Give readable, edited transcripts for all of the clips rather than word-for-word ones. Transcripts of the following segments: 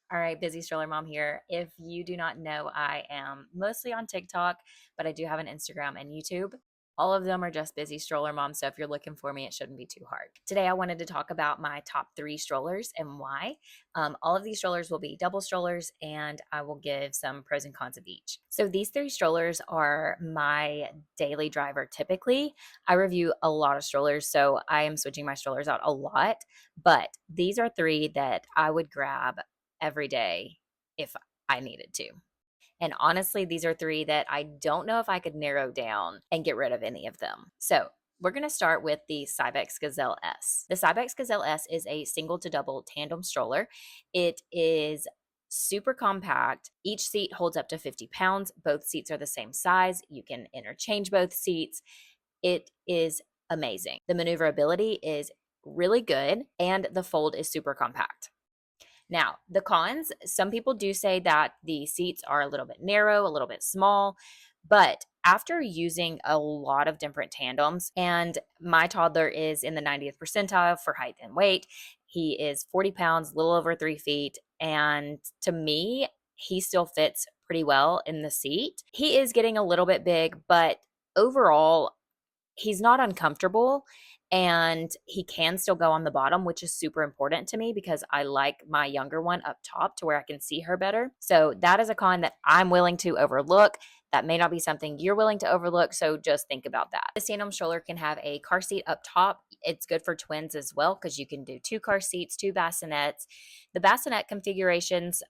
All right, busy stroller mom here. If you do not know, I am mostly on TikTok, but I do have an Instagram and YouTube. All of them are just busy stroller mom. So if you're looking for me, it shouldn't be too hard. Today, I wanted to talk about my top three strollers and why. All of these strollers will be double strollers, and I will give some pros and cons of each. So these three strollers are my daily driver typically. I review a lot of strollers, so I am switching my strollers out a lot, but these are three that I would grab every day if I needed to. And honestly, these are three that I don't know if I could narrow down and get rid of any of them. So we're going to start with the Cybex Gazelle S. The Cybex Gazelle S is a single to double tandem stroller. It is super compact. Each seat holds up to 50 pounds. Both seats are the same size. You can interchange both seats. It is amazing. The maneuverability is really good, and the fold is super compact. Now, the cons, some people do say that the seats are a little bit narrow, a little bit small, but after using a lot of different tandems, and my toddler is in the 90th percentile for height and weight, he is 40 pounds, a little over 3 feet, and to me, he still fits pretty well in the seat. He is getting a little bit big, but overall, he's not uncomfortable, and he can still go on the bottom, which is super important to me because I like my younger one up top to where I can see her better. So that is a con that I'm willing to overlook. That may not be something you're willing to overlook, so just think about that. The tandem stroller can have a car seat up top. It's good for twins as well because you can do two car seats, two bassinets. The bassinet configurations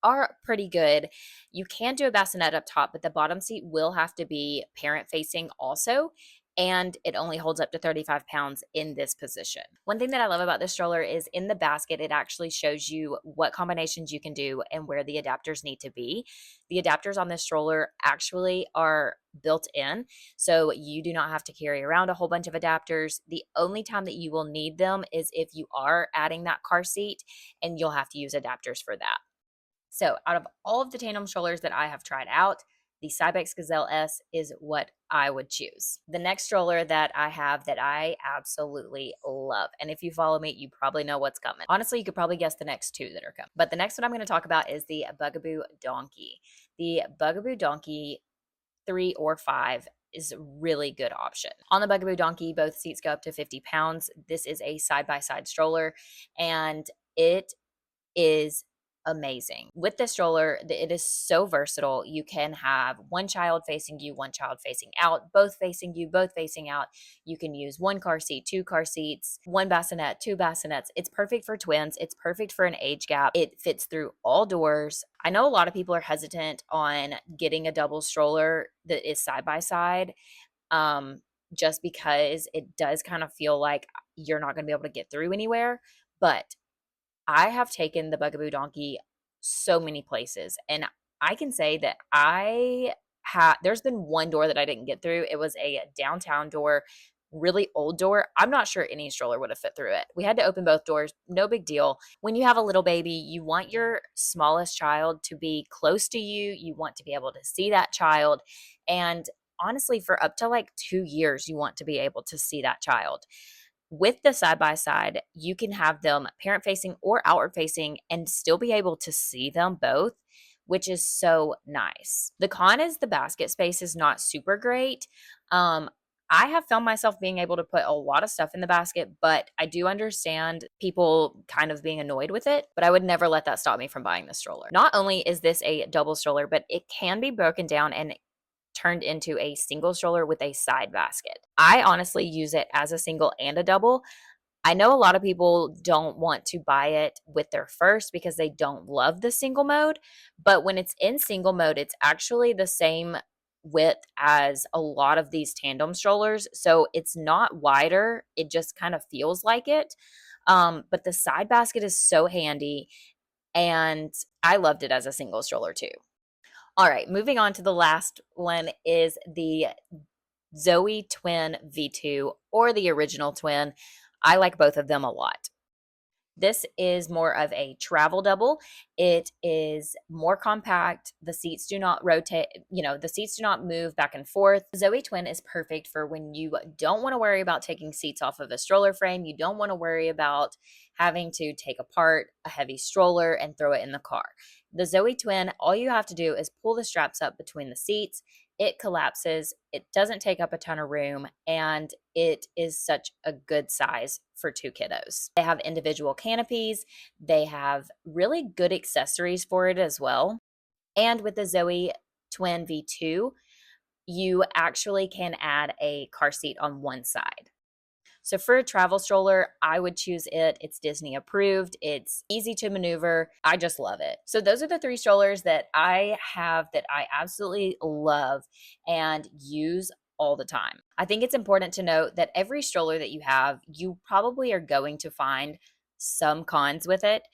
are pretty good. You can do a bassinet up top, but the bottom seat will have to be parent facing also. And it only holds up to 35 pounds in this position. One thing that I love about this stroller is in the basket, it actually shows you what combinations you can do and where the adapters need to be. The adapters on this stroller actually are built in, so you do not have to carry around a whole bunch of adapters. The only time that you will need them is if you are adding that car seat, and you'll have to use adapters for that. So out of all of the tandem strollers that I have tried out, the Cybex Gazelle S is what I would choose. The next stroller that I have that I absolutely love, and if you follow me, you probably know what's coming. Honestly, you could probably guess the next two that are coming. But the next one I'm going to talk about is the Bugaboo Donkey. The Bugaboo Donkey 3 or 5 is a really good option. On the Bugaboo Donkey, both seats go up to 50 pounds. This is a side-by-side stroller, and it is amazing. With this stroller, it is so versatile. You can have one child facing you, one child facing out, both facing you, both facing out. You can use one car seat, two car seats, one bassinet, two bassinets. It's perfect for twins. It's perfect for an age gap. It fits through all doors. I know a lot of people are hesitant on getting a double stroller that is side by side, just because it does kind of feel like you're not going to be able to get through anywhere. But I have taken the Bugaboo Donkey so many places, and I can say that there's been one door that I didn't get through. It was a downtown door, really old door. I'm not sure any stroller would have fit through it. We had to open both doors. No big deal. When you have a little baby, you want your smallest child to be close to you. You want to be able to see that child. And honestly, for up to like 2 years, you want to be able to see that child. With the side by side, you can have them parent facing or outward facing and still be able to see them both, which is so nice. The con is the basket space is not super great. I have found myself being able to put a lot of stuff in the basket, but I do understand people kind of being annoyed with it, but I would never let that stop me from buying the stroller. Not only is this a double stroller, but it can be broken down and turned into a single stroller with a side basket. I honestly use it as a single and a double. I know a lot of people don't want to buy it with their first because they don't love the single mode, but when it's in single mode, it's actually the same width as a lot of these tandem strollers. So it's not wider, it just kind of feels like it. But the side basket is so handy, and I loved it as a single stroller too. All right, moving on to the last one is the Zoe Twin V2 or the original Twin. I like both of them a lot. This is more of a travel double. It is more compact. The seats do not rotate, the seats do not move back and forth. Zoe Twin is perfect for when you don't want to worry about taking seats off of a stroller frame. You don't want to worry about having to take apart a heavy stroller and throw it in the car. The Zoe Twin, all you have to do is pull the straps up between the seats. It collapses, it doesn't take up a ton of room, and it is such a good size for 2 kiddos. They have individual canopies, they have really good accessories for it as well. And with the Zoe Twin V2, you actually can add a car seat on one side. So for a travel stroller, I would choose it. It's Disney approved. It's easy to maneuver. I just love it. So those are the 3 strollers that I have that I absolutely love and use all the time. I think it's important to note that every stroller that you have, you probably are going to find some cons with it.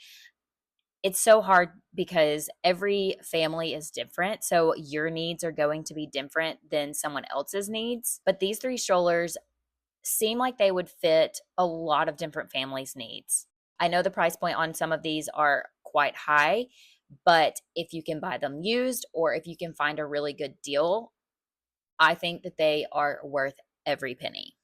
It's so hard because every family is different. So your needs are going to be different than someone else's needs. But these 3 strollers seem like they would fit a lot of different families' needs. I know the price point on some of these are quite high, but if you can buy them used or if you can find a really good deal, I think that they are worth every penny.